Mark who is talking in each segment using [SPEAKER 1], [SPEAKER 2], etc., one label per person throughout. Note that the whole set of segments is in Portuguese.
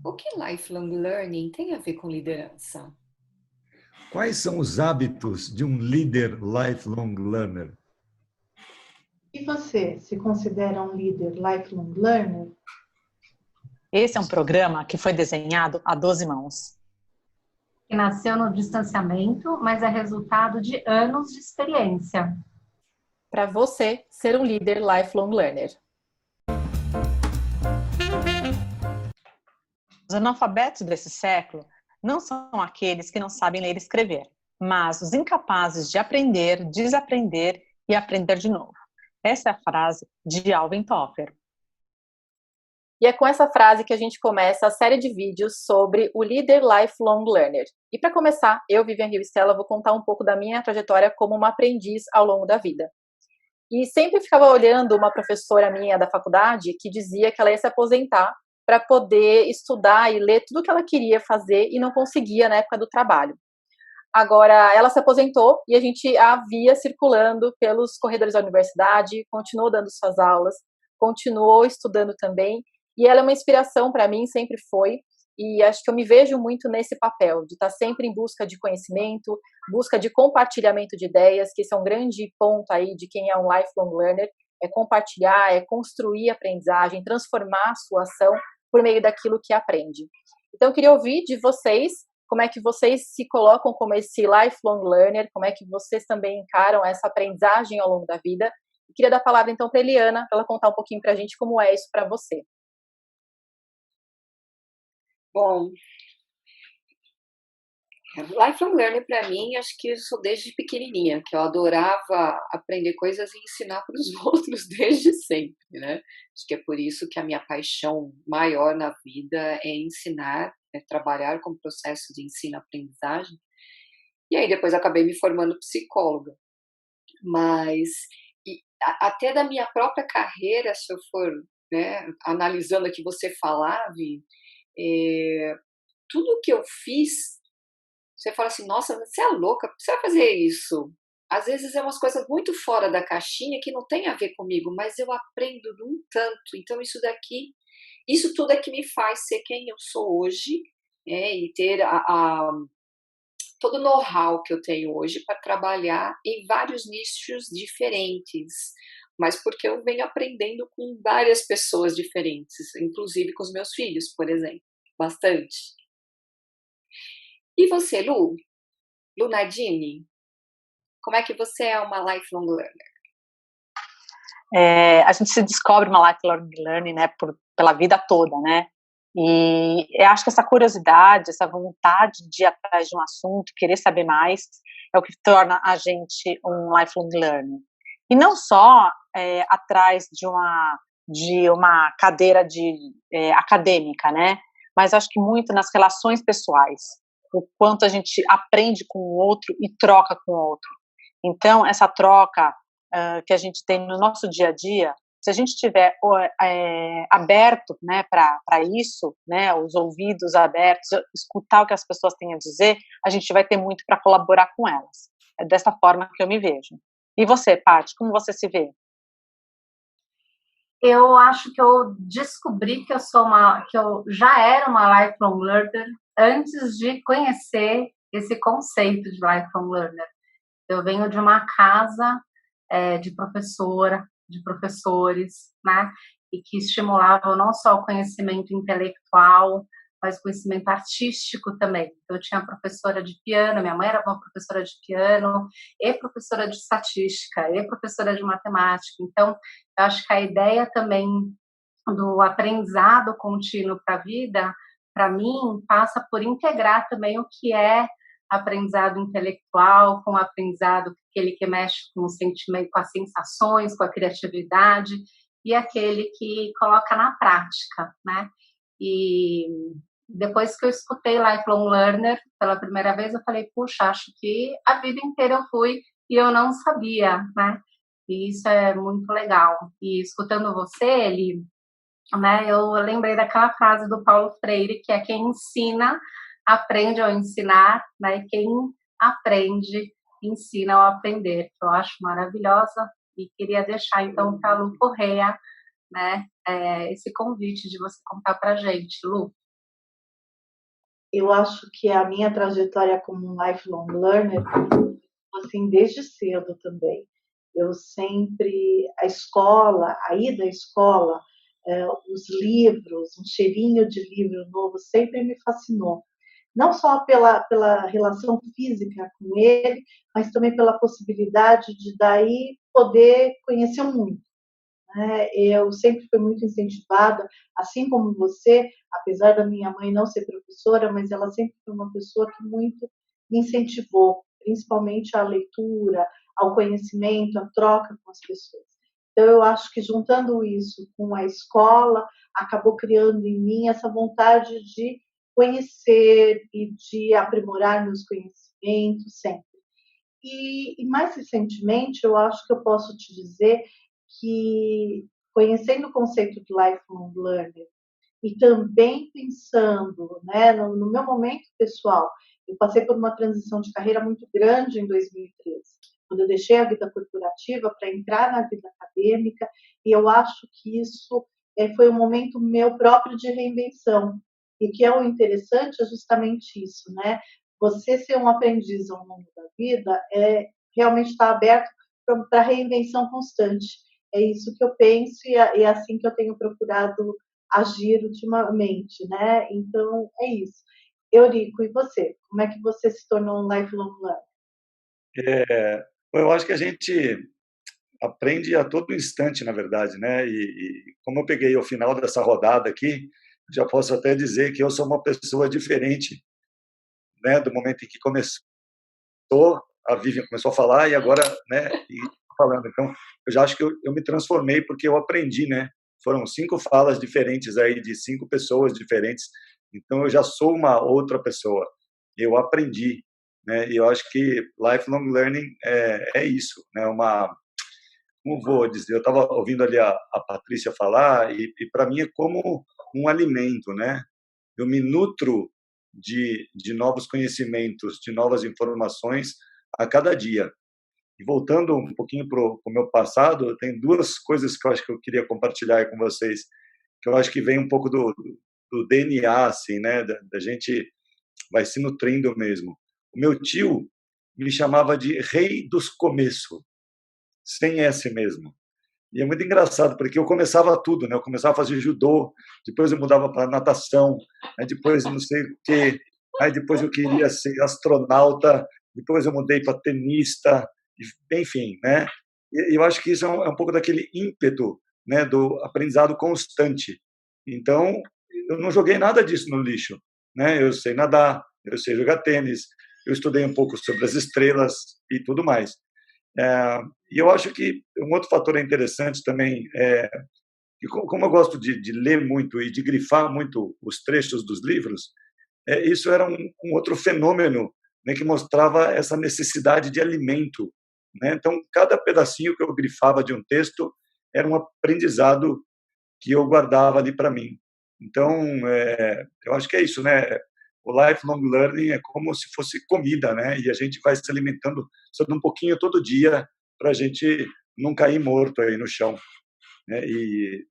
[SPEAKER 1] O que lifelong learning tem a ver com liderança?
[SPEAKER 2] Quais são os hábitos de um líder lifelong learner?
[SPEAKER 3] E você se considera um líder lifelong learner?
[SPEAKER 4] Esse é um programa que foi desenhado a 12 mãos.
[SPEAKER 5] Que nasceu no distanciamento, mas é resultado de anos de experiência.
[SPEAKER 6] Para você ser um líder lifelong learner.
[SPEAKER 4] Os analfabetos desse século não são aqueles que não sabem ler e escrever, mas os incapazes de aprender, desaprender e aprender de novo. Essa é a frase de Alvin Toffler.
[SPEAKER 6] E é com essa frase que a gente começa a série de vídeos sobre o líder lifelong learner. E para começar, eu, Vivian Rio Stella, vou contar um pouco da minha trajetória como uma aprendiz ao longo da vida. E sempre ficava olhando uma professora minha da faculdade que dizia que ela ia se aposentar para poder estudar e ler tudo o que ela queria fazer e não conseguia na época do trabalho. Agora, ela se aposentou e a gente a via circulando pelos corredores da universidade, continuou dando suas aulas, continuou estudando também, e ela é uma inspiração para mim, sempre foi, e acho que eu me vejo muito nesse papel, de estar sempre em busca de conhecimento, busca de compartilhamento de ideias, que esse é um grande ponto aí de quem é um lifelong learner, é compartilhar, é construir aprendizagem, transformar a sua ação por meio daquilo que aprende. Então, eu queria ouvir de vocês como é que vocês se colocam como esse lifelong learner, como é que vocês também encaram essa aprendizagem ao longo da vida. Eu queria dar a palavra, então, para a Eliana, para ela contar um pouquinho para a gente como é isso para você.
[SPEAKER 1] Bom, lifelong learning para mim, acho que eu sou desde pequenininha, que eu adorava aprender coisas e ensinar para os outros desde sempre, né? Acho que é por isso que a minha paixão maior na vida é ensinar, é trabalhar com o processo de ensino-aprendizagem. E aí depois acabei me formando psicóloga. Mas até da minha própria carreira, se eu for, né, analisando aqui você falava, tudo que eu fiz, você fala assim, nossa, você é louca, você vai fazer isso? Às vezes é umas coisas muito fora da caixinha que não tem a ver comigo, mas eu aprendo num tanto. Então isso tudo é que me faz ser quem eu sou hoje, e ter todo o know-how que eu tenho hoje para trabalhar em vários nichos diferentes, mas porque eu venho aprendendo com várias pessoas diferentes, inclusive com os meus filhos, por exemplo, bastante. E você, Lu? Lu Nadine? Como é que você é uma lifelong learner?
[SPEAKER 4] A gente se descobre uma lifelong learning, né, pela vida toda, né? E eu acho que essa curiosidade, essa vontade de ir atrás de um assunto, querer saber mais, é o que torna a gente um lifelong learner. E não só atrás de uma cadeira acadêmica, né? Mas acho que muito nas relações pessoais, o quanto a gente aprende com o outro e troca com o outro. Então, essa troca que a gente tem no nosso dia a dia, se a gente estiver aberto, né, para isso, né, os ouvidos abertos, escutar o que as pessoas têm a dizer, a gente vai ter muito para colaborar com elas. É dessa forma que eu me vejo. E você, Paty, como você se vê?
[SPEAKER 5] Eu acho que eu descobri que eu já era uma lifelong learner antes de conhecer esse conceito de lifelong learner. Eu venho de uma casa de professores, né, e que estimulavam não só o conhecimento intelectual, mas conhecimento artístico também. Eu tinha professora de piano, minha mãe era uma professora de piano, e professora de estatística, e professora de matemática. Então, eu acho que a ideia também do aprendizado contínuo para a vida, para mim, passa por integrar também o que é aprendizado intelectual com o aprendizado aquele que mexe com o sentimento, com as sensações, com a criatividade, e aquele que coloca na prática, né? E depois que eu escutei Lifelong Learner pela primeira vez, eu falei, puxa, acho que a vida inteira eu fui e eu não sabia, né? E isso é muito legal. E escutando você, Eli, né, eu lembrei daquela frase do Paulo Freire, que é quem ensina, aprende ao ensinar, né? E quem aprende, ensina ao aprender. Que eu acho maravilhosa e queria deixar, então, para a Lu Correia, né, esse convite de você contar para a gente, Lu.
[SPEAKER 3] Eu acho que a minha trajetória como um lifelong learner, assim, desde cedo também. Eu sempre, a escola, a ida à escola, os livros, um cheirinho de livro novo sempre me fascinou. Não só pela relação física com ele, mas também pela possibilidade de daí poder conhecer o mundo. Né? Eu sempre fui muito incentivada, assim como você, apesar da minha mãe não ser professora, mas ela sempre foi uma pessoa que muito me incentivou, principalmente à leitura, ao conhecimento, à troca com as pessoas. Então, eu acho que juntando isso com a escola, acabou criando em mim essa vontade de conhecer e de aprimorar meus conhecimentos sempre. E mais recentemente, eu acho que eu posso te dizer que, conhecendo o conceito de lifelong learning e também pensando, né, no meu momento pessoal, eu passei por uma transição de carreira muito grande em 2013, quando eu deixei a vida corporativa para entrar na vida acadêmica, e eu acho que isso foi um momento meu próprio de reinvenção. E que é o interessante é justamente isso, né? Você ser um aprendiz ao longo da vida é realmente estar aberto para reinvenção constante. É isso que eu penso e é assim que eu tenho procurado agir ultimamente, né? Então, é isso. Eurico, e você? Como é que você se tornou um lifelong learner?
[SPEAKER 2] Eu acho que a gente aprende a todo instante, na verdade, né? E como eu peguei o final dessa rodada aqui, já posso até dizer que eu sou uma pessoa diferente, né? Do momento em que começou, a Vivian começou a falar e agora, né? E falando. Então, eu já acho que eu me transformei porque eu aprendi, né? Foram 5 falas diferentes aí de 5 pessoas diferentes. Então, eu já sou uma outra pessoa. Eu aprendi, né? E eu acho que lifelong learning é isso, né? Como vou dizer, eu estava ouvindo ali a Patrícia falar e para mim é como um alimento, né? Eu me nutro de novos conhecimentos, de novas informações a cada dia. E voltando um pouquinho para o meu passado, tem 2 coisas que eu acho que eu queria compartilhar com vocês, que eu acho que vem um pouco do DNA, assim, né? Da gente vai se nutrindo mesmo. O meu tio me chamava de rei dos começos, sem S mesmo. E é muito engraçado, porque eu começava tudo, né? Eu começava a fazer judô, depois eu mudava para natação, aí depois não sei o quê, aí depois eu queria ser astronauta, depois eu mudei para tenista, enfim, né? E eu acho que isso é um pouco daquele ímpeto, né, do aprendizado constante. Então, eu não joguei nada disso no lixo, né? Eu sei nadar, eu sei jogar tênis, eu estudei um pouco sobre as estrelas e tudo mais. E eu acho que um outro fator interessante também é que, como eu gosto de ler muito e de grifar muito os trechos dos livros, isso era um outro fenômeno, né, que mostrava essa necessidade de alimento, né? Então, cada pedacinho que eu grifava de um texto era um aprendizado que eu guardava ali para mim. Então, eu acho que é isso, né? O lifelong learning é como se fosse comida, né? E a gente vai se alimentando só de um pouquinho todo dia para a gente não cair morto aí no chão, né? E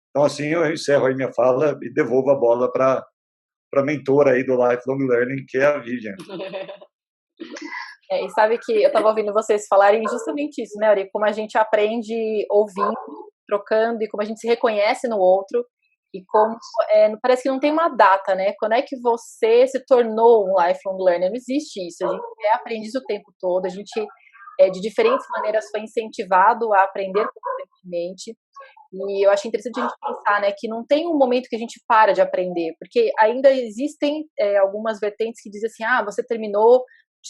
[SPEAKER 2] então assim eu encerro aí minha fala e devolvo a bola para a mentora aí do lifelong learning, que é a Vivian.
[SPEAKER 6] E sabe que eu estava ouvindo vocês falarem justamente isso, né, Ari? Como a gente aprende ouvindo, trocando, e como a gente se reconhece no outro, e como parece que não tem uma data, né? Quando é que você se tornou um lifelong learner? Não existe isso. A gente é aprendiz o tempo todo, a gente de diferentes maneiras foi incentivado a aprender constantemente. E eu acho interessante a gente pensar, né, que não tem um momento que a gente para de aprender, porque ainda existem algumas vertentes que dizem assim, você terminou,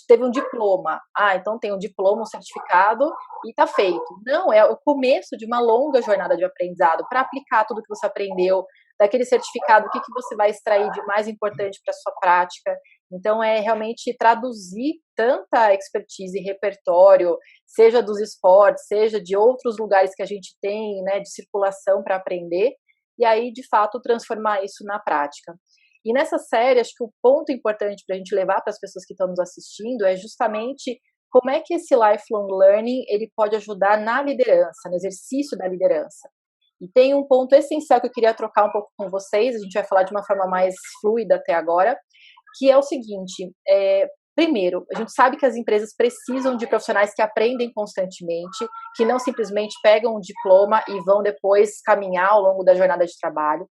[SPEAKER 6] teve um diploma, então tem um diploma, um certificado e tá feito. Não, é o começo de uma longa jornada de aprendizado para aplicar tudo que você aprendeu, daquele certificado, o que você vai extrair de mais importante para sua prática. Então, é realmente traduzir tanta expertise e repertório, seja dos esportes, seja de outros lugares que a gente tem, né, de circulação para aprender, e aí, de fato, transformar isso na prática. E nessa série, acho que o ponto importante para a gente levar para as pessoas que estão nos assistindo é justamente como é que esse lifelong learning ele pode ajudar na liderança, no exercício da liderança. E tem um ponto essencial que eu queria trocar um pouco com vocês, a gente vai falar de uma forma mais fluida até agora, que é o seguinte, primeiro, a gente sabe que as empresas precisam de profissionais que aprendem constantemente, que não simplesmente pegam um diploma e vão depois caminhar ao longo da jornada de trabalho.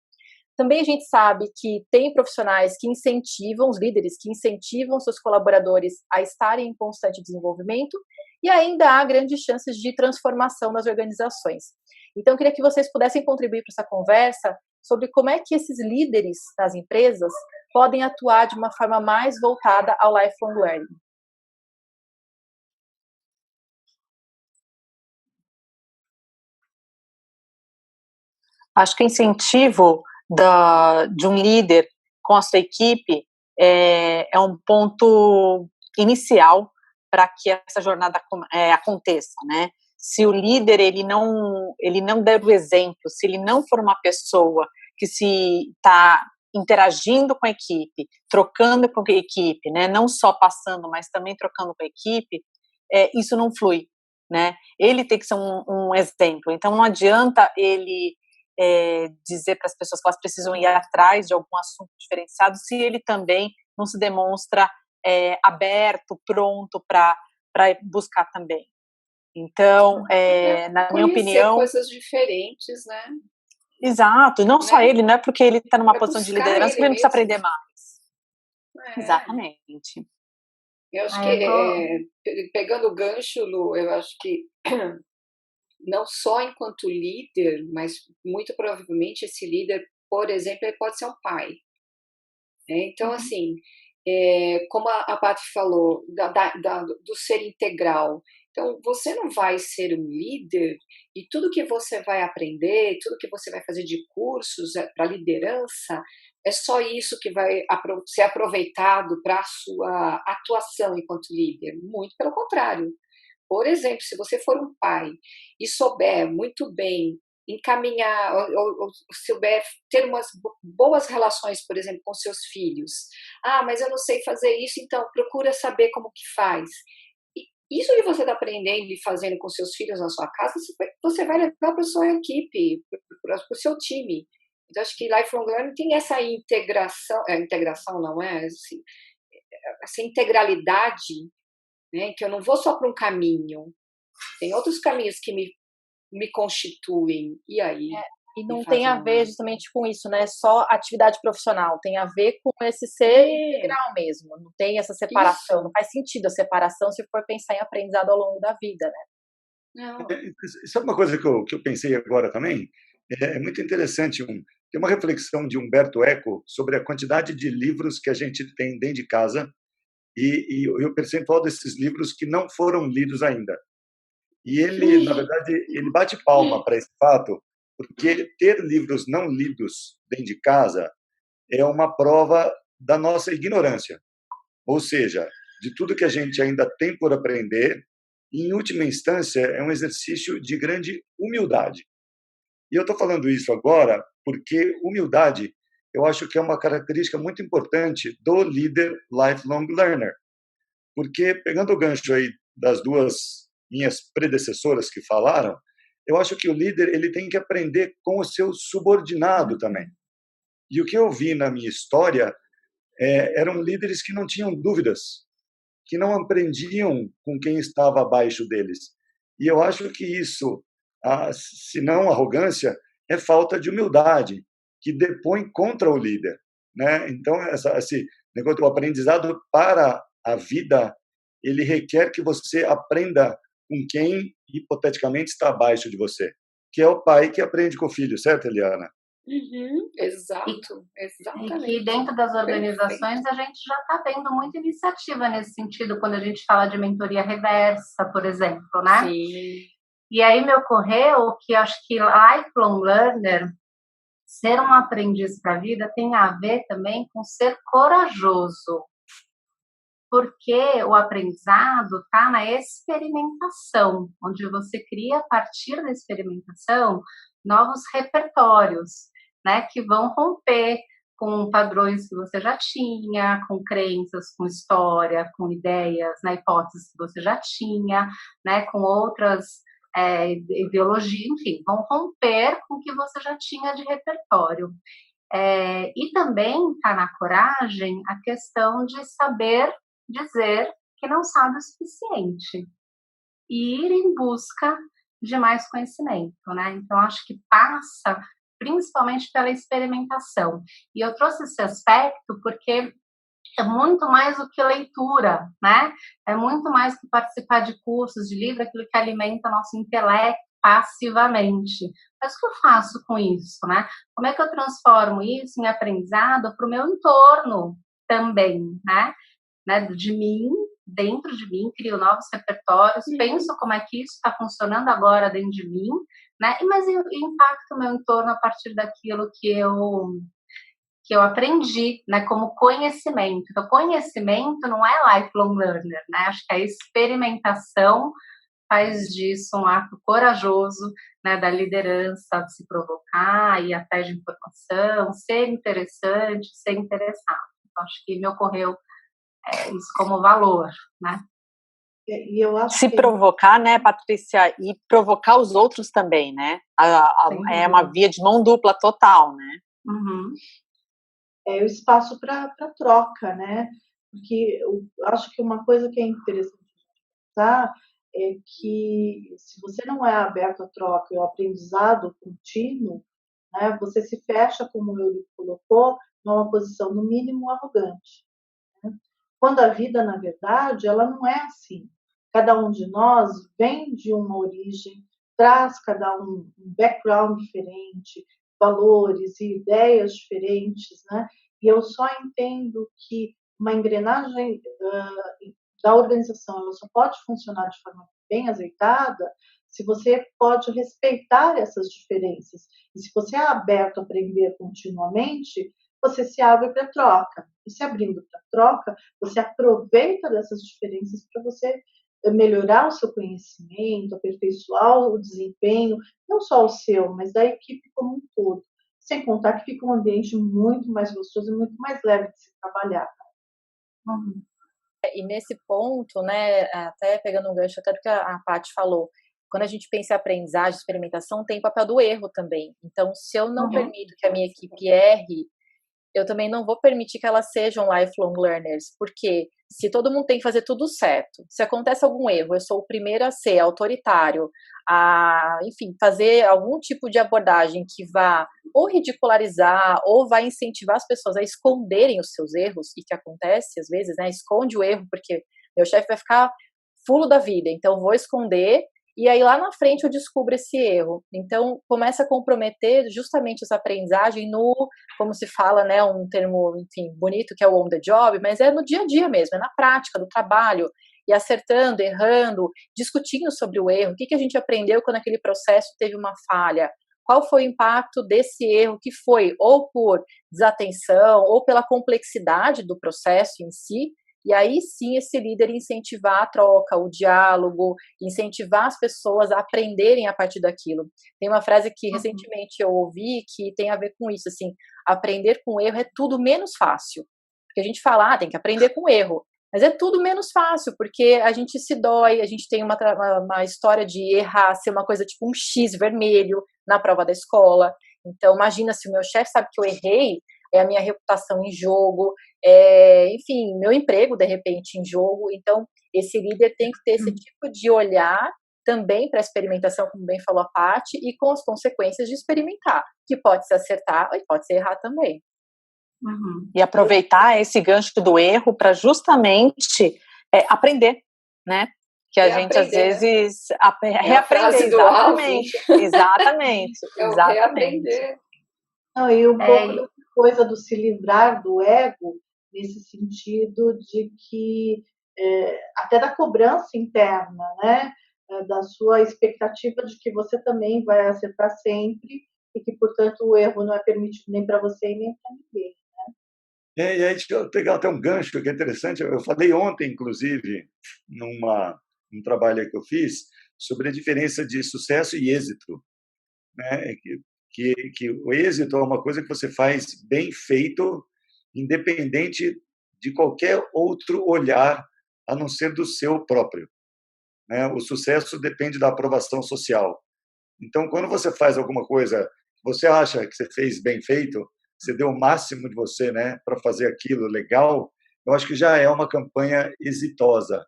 [SPEAKER 6] Também a gente sabe que tem profissionais que incentivam, os líderes que incentivam seus colaboradores a estarem em constante desenvolvimento, e ainda há grandes chances de transformação nas organizações. Então, eu queria que vocês pudessem contribuir para essa conversa sobre como é que esses líderes das empresas podem atuar de uma forma mais voltada ao lifelong learning.
[SPEAKER 4] Acho que o incentivo de um líder com a sua equipe é um ponto inicial para que essa jornada aconteça, né? Se o líder ele não der o exemplo, se ele não for uma pessoa que se está interagindo com a equipe, trocando com a equipe, né? Não só passando, mas também trocando com a equipe, isso não flui, né? Ele tem que ser um exemplo. Então não adianta ele dizer para as pessoas que elas precisam ir atrás de algum assunto diferenciado se ele também não se demonstra aberto, pronto para buscar também. Então, na minha opinião,
[SPEAKER 1] coisas diferentes, né?
[SPEAKER 4] Exato, não só ele, não é porque ele está numa posição de liderança que ele não precisa aprender mais. Exatamente.
[SPEAKER 1] Eu acho que, pegando o gancho, Lu, eu acho que não só enquanto líder, mas muito provavelmente esse líder, por exemplo, ele pode ser um pai. Então, assim, como a Paty falou, do ser integral. Então, você não vai ser um líder e tudo que você vai aprender, tudo que você vai fazer de cursos para liderança, é só isso que vai ser aproveitado para a sua atuação enquanto líder. Muito pelo contrário. Por exemplo, se você for um pai e souber muito bem encaminhar, ou souber ter umas boas relações, por exemplo, com seus filhos. Mas eu não sei fazer isso, então procura saber como que faz. Isso que você está aprendendo e fazendo com seus filhos na sua casa, você vai levar para a sua equipe, para o seu time. Então, acho que Lifelong Learning tem essa integração não é? Assim, essa integralidade, né? Que eu não vou só para um caminho. Tem outros caminhos que me constituem. E aí?
[SPEAKER 6] E não tem a ver justamente com isso, né? Só atividade profissional. Tem a ver com esse ser integral mesmo. Não tem essa separação. Isso. Não faz sentido a separação se for pensar em aprendizado ao longo da vida, né?
[SPEAKER 2] Não. Sabe uma coisa que eu pensei agora também? É muito interessante. Tem uma reflexão de Humberto Eco sobre a quantidade de livros que a gente tem dentro de casa e o percentual desses livros que não foram lidos ainda. E ele, na verdade, ele bate palma para esse fato, porque ter livros não lidos dentro de casa é uma prova da nossa ignorância. Ou seja, de tudo que a gente ainda tem por aprender, e, em última instância, é um exercício de grande humildade. E eu estou falando isso agora porque humildade, eu acho que é uma característica muito importante do líder lifelong learner. Porque, pegando o gancho aí das duas minhas predecessoras que falaram, eu acho que o líder ele tem que aprender com o seu subordinado também. E o que eu vi na minha história eram líderes que não tinham dúvidas, que não aprendiam com quem estava abaixo deles. E eu acho que isso, se não arrogância, é falta de humildade, que depõe contra o líder, né? Então, esse negócio do aprendizado para a vida, ele requer que você aprenda com quem, hipoteticamente, está abaixo de você, que é o pai que aprende com o filho, certo, Eliana?
[SPEAKER 1] Exato, exatamente.
[SPEAKER 5] E que dentro das organizações a gente já está tendo muita iniciativa nesse sentido, quando a gente fala de mentoria reversa, por exemplo, né?
[SPEAKER 1] Sim.
[SPEAKER 5] E aí me ocorreu que acho que lifelong learner, ser um aprendiz para a vida, tem a ver também com ser corajoso. Porque o aprendizado está na experimentação, onde você cria, a partir da experimentação, novos repertórios, né, que vão romper com padrões que você já tinha, com crenças, com história, com ideias, né, hipóteses que você já tinha, né, com outras ideologias, enfim, vão romper com o que você já tinha de repertório. E também está na coragem a questão de saber dizer que não sabe o suficiente e ir em busca de mais conhecimento, né? Então, acho que passa principalmente pela experimentação. E eu trouxe esse aspecto porque é muito mais do que leitura, né? É muito mais que participar de cursos, de livros, aquilo que alimenta nosso intelecto passivamente. Mas o que eu faço com isso, né? Como é que eu transformo isso em aprendizado para o meu entorno também, né? De mim, dentro de mim, crio novos repertórios, penso como é que isso está funcionando agora dentro de mim, né? Mas eu impacto o meu entorno a partir daquilo que eu aprendi, né, como conhecimento. Então, conhecimento não é lifelong learner, né? Acho que a experimentação faz disso um ato corajoso, né, da liderança, de se provocar, ir atrás de informação, ser interessante, ser interessado. Então, acho que me ocorreu isso como valor, né?
[SPEAKER 3] E eu acho
[SPEAKER 4] se provocar, né, Patrícia, e provocar os outros também, né? É uma via de mão dupla total, né?
[SPEAKER 5] Uhum.
[SPEAKER 3] É o espaço para troca, né? Porque eu acho que uma coisa que é interessante pensar é que se você não é aberto à troca e ao aprendizado contínuo, né, você se fecha, como ele colocou, numa posição, no mínimo, arrogante. Né? Quando a vida, na verdade, ela não é assim. Cada um de nós vem de uma origem, traz cada um background diferente, valores e ideias diferentes, né? E eu só entendo que uma engrenagem da organização ela só pode funcionar de forma bem azeitada se você pode respeitar essas diferenças. E se você é aberto a aprender continuamente, você se abre para troca. E se abrindo para troca, você aproveita dessas diferenças para você melhorar o seu conhecimento, aperfeiçoar o desempenho, não só o seu, mas da equipe como um todo. Sem contar que fica um ambiente muito mais gostoso e muito mais leve de se trabalhar.
[SPEAKER 5] Uhum.
[SPEAKER 6] E nesse ponto, né, até pegando um gancho até do que a Paty falou, quando a gente pensa em aprendizagem, experimentação, tem o papel do erro também. Então, se eu não permito que a minha equipe erre, eu também não vou permitir que elas sejam lifelong learners, porque se todo mundo tem que fazer tudo certo, se acontece algum erro, eu sou o primeiro a ser autoritário, a, enfim, fazer algum tipo de abordagem que vá ou ridicularizar ou vai incentivar as pessoas a esconderem os seus erros, e que acontece às vezes, né, esconde o erro porque meu chefe vai ficar fulo da vida, então vou esconder. E aí, lá na frente, eu descubro esse erro. Então, começa a comprometer justamente essa aprendizagem no, como se fala, né, um termo, enfim, bonito, que é o on the job, mas é no dia a dia mesmo, é na prática do trabalho, e acertando, errando, discutindo sobre o erro, o que a gente aprendeu quando aquele processo teve uma falha, qual foi o impacto desse erro, que foi ou por desatenção, ou pela complexidade do processo em si. E aí sim esse líder incentivar a troca, o diálogo, incentivar as pessoas a aprenderem a partir daquilo. Tem uma frase que recentemente eu ouvi que tem a ver com isso, assim, aprender com erro é tudo menos fácil. Porque a gente fala, tem que aprender com erro, mas é tudo menos fácil, porque a gente se dói, a gente tem uma história de errar, ser uma coisa tipo um X vermelho na prova da escola. Então imagina se o meu chefe sabe que eu errei, é a minha reputação em jogo, enfim, meu emprego, de repente, em jogo. Então, esse líder tem que ter esse tipo de olhar também para a experimentação, como bem falou a Paty, e com as consequências de experimentar, que pode se acertar e pode se errar também.
[SPEAKER 4] E aproveitar esse gancho do erro para justamente aprender, né? Que a gente às vezes reaprender, exatamente.
[SPEAKER 1] Reaprender.
[SPEAKER 3] Não, e um pouco da coisa do se livrar do ego, nesse sentido de que até da cobrança interna, né? Da sua expectativa de que você também vai acertar sempre e que, portanto, o erro não é permitido nem para você e nem para ninguém.
[SPEAKER 2] E aí, deixa eu pegar até um gancho que é interessante. Eu falei ontem, inclusive, num trabalho que eu fiz, sobre a diferença de sucesso e êxito. Né? Que o êxito é uma coisa que você faz bem feito, independente de qualquer outro olhar, a não ser do seu próprio. Né? O sucesso depende da aprovação social. Então, quando você faz alguma coisa, você acha que você fez bem feito, você deu o máximo de você, né, para fazer aquilo legal, eu acho que já é uma campanha exitosa.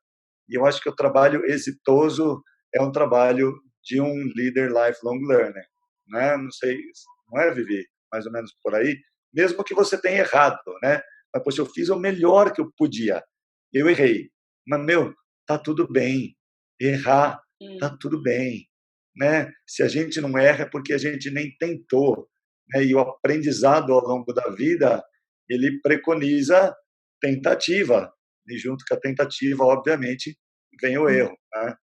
[SPEAKER 2] E eu acho que o trabalho exitoso é um trabalho de um líder lifelong learner, né? Não sei, não é, Vivi? Mais ou menos por aí? Mesmo que você tenha errado, né? Mas, poxa, eu fiz o melhor que eu podia. Eu errei. Mas, meu, tá tudo bem. Errar, tá tudo bem, né? Se a gente não erra é porque a gente nem tentou, né? E o aprendizado ao longo da vida, ele preconiza tentativa. E junto com a tentativa, obviamente, vem o erro, né?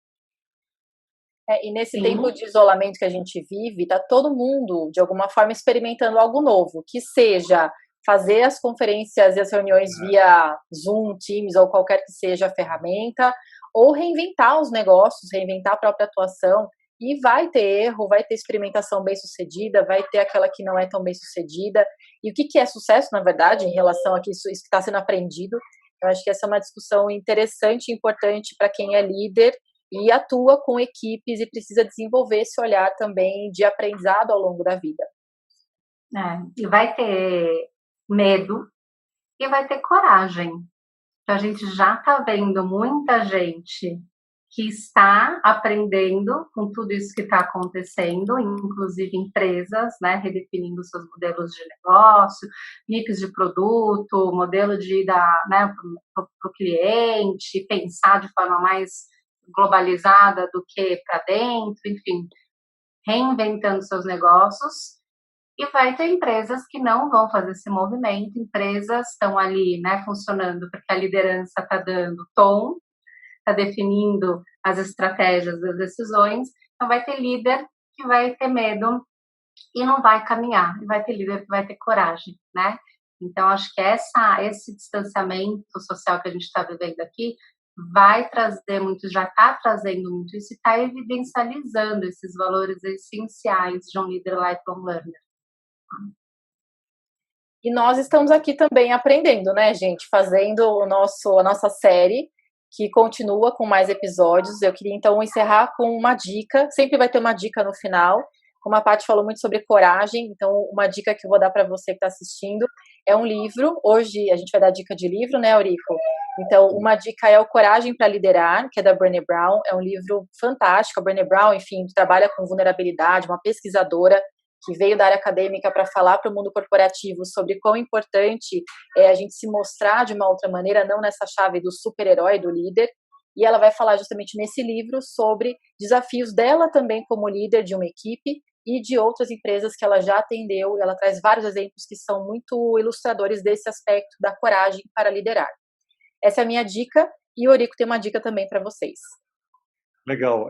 [SPEAKER 6] E nesse
[SPEAKER 5] Sim.
[SPEAKER 6] tempo de isolamento que a gente vive, está todo mundo, de alguma forma, experimentando algo novo, que seja fazer as conferências e as reuniões via Zoom, Teams ou qualquer que seja a ferramenta, ou reinventar os negócios, reinventar a própria atuação, e vai ter erro, vai ter experimentação bem-sucedida, vai ter aquela que não é tão bem-sucedida, e o que é sucesso, na verdade, em relação a isso que está sendo aprendido. Eu acho que essa é uma discussão interessante e importante para quem é líder e atua com equipes e precisa desenvolver esse olhar também de aprendizado ao longo da vida.
[SPEAKER 5] E vai ter medo e vai ter coragem. A gente já está vendo muita gente que está aprendendo com tudo isso que está acontecendo, inclusive empresas, né, redefinindo seus modelos de negócio, mix de produto, modelo de ir para o cliente, pensar de forma mais globalizada do que para dentro, enfim, reinventando seus negócios. E vai ter empresas que não vão fazer esse movimento, empresas estão ali, né, funcionando porque a liderança está dando tom, está definindo as estratégias das decisões, então vai ter líder que vai ter medo e não vai caminhar, e vai ter líder que vai ter coragem, né? Então, acho que esse distanciamento social que a gente está vivendo aqui vai trazer muito, já está trazendo muito isso e está evidencializando esses valores essenciais de um líder lifelong learner.
[SPEAKER 6] E nós estamos aqui também aprendendo, né, gente? Fazendo a nossa série, que continua com mais episódios. Eu queria, então, encerrar com uma dica. Sempre vai ter uma dica no final. Como a Paty falou muito sobre coragem, então uma dica que eu vou dar para você que está assistindo é um livro. Hoje a gente vai dar dica de livro, né, Eurico? Então, uma dica é o Coragem para Liderar, que é da Brené Brown. É um livro fantástico. A Brené Brown, enfim, trabalha com vulnerabilidade, uma pesquisadora que veio da área acadêmica para falar para o mundo corporativo sobre quão importante é a gente se mostrar de uma outra maneira, não nessa chave do super-herói, do líder. E ela vai falar justamente nesse livro sobre desafios dela também como líder de uma equipe e de outras empresas que ela já atendeu. Ela traz vários exemplos que são muito ilustradores desse aspecto da coragem para liderar. Essa é a minha dica, e o Eurico tem uma dica também para vocês.
[SPEAKER 2] Legal.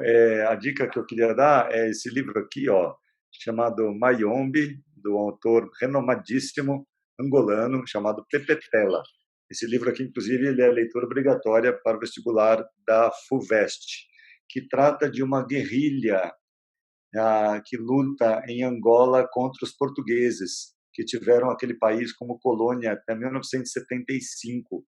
[SPEAKER 2] A dica que eu queria dar é esse livro aqui, ó, chamado Mayombe, do autor renomadíssimo angolano, chamado Pepe Tela. Esse livro aqui, inclusive, ele é leitura obrigatória para o vestibular da FUVEST, que trata de uma guerrilha que luta em Angola contra os portugueses, que tiveram aquele país como colônia até 1975.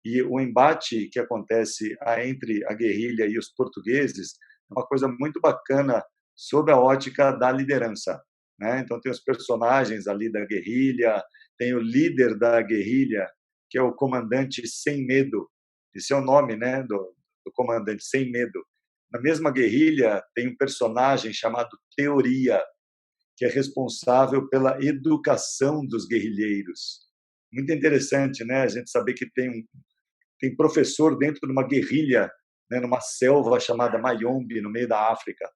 [SPEAKER 2] E o embate que acontece entre a guerrilha e os portugueses é uma coisa muito bacana sob a ótica da liderança, né? Então tem os personagens ali da guerrilha, tem o líder da guerrilha, que é o comandante Sem Medo. Esse é o nome, né, do comandante Sem Medo. Na mesma guerrilha tem um personagem chamado Teoria, que é responsável pela educação dos guerrilheiros. Muito interessante, né? A gente saber que tem professor dentro de uma guerrilha, né, numa selva chamada Mayombe, no meio da África.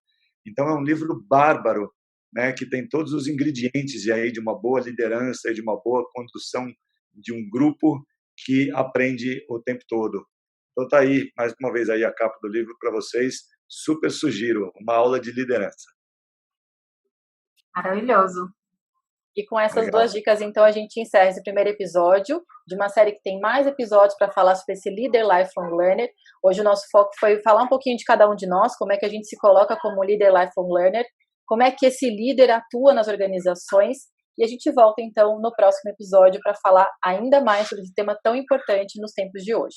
[SPEAKER 2] Então é um livro bárbaro, né, que tem todos os ingredientes de uma boa liderança e de uma boa condução de um grupo que aprende o tempo todo. Então tá aí, mais uma vez aí a capa do livro para vocês. Super sugiro, uma aula de liderança.
[SPEAKER 5] Maravilhoso.
[SPEAKER 6] E com essas duas dicas, então, a gente encerra esse primeiro episódio de uma série que tem mais episódios para falar sobre esse líder lifelong learner. Hoje o nosso foco foi falar um pouquinho de cada um de nós, como é que a gente se coloca como líder lifelong learner, como é que esse líder atua nas organizações. E a gente volta, então, no próximo episódio para falar ainda mais sobre esse tema tão importante nos tempos de hoje.